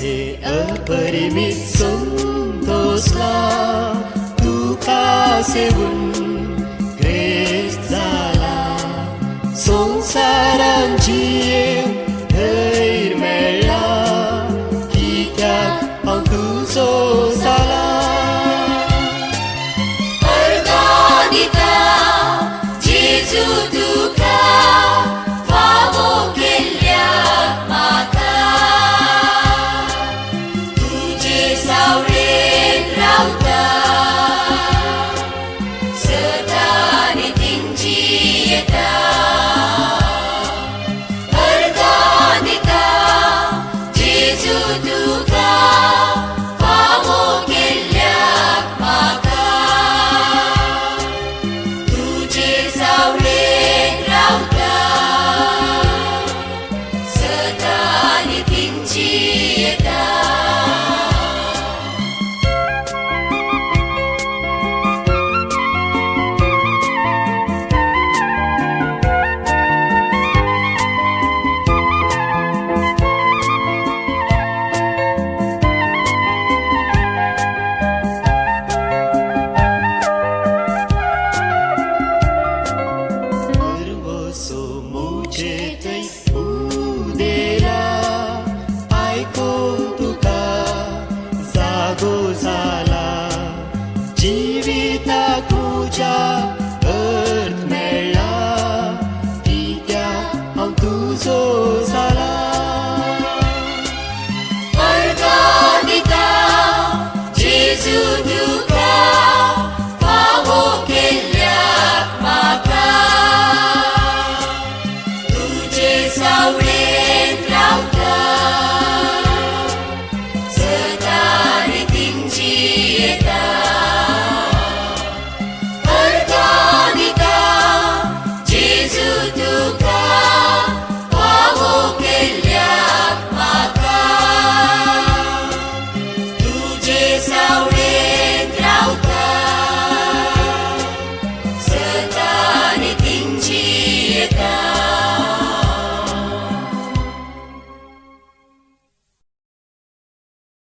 हे अपरिमित संतोषला तुका सेवून ख्रिस्त झाला. संसारांची धैर्य मेळ्ळा कित्याक हांव तुजो जाला. अर्गां दिता जेजू तुका फावो केल्ल्याक म्हाका. तुजे सावळेन रावता सदां नितींची येता. अर्गां दिता जेजू तुका फावो केल्ल्याक म्हाका. तुजे सावळेन रावता सदां नितींची येता. Nervoso mucetei udela ऐकून तुका जागो जाला. जिविताक तुज्या अर्थ मेळ्ळा कित्याक हांव तुजो जाला. अर्गां दिता जेजू तुका फावो केल्ल्याक म्हाका. तुजे सावळेन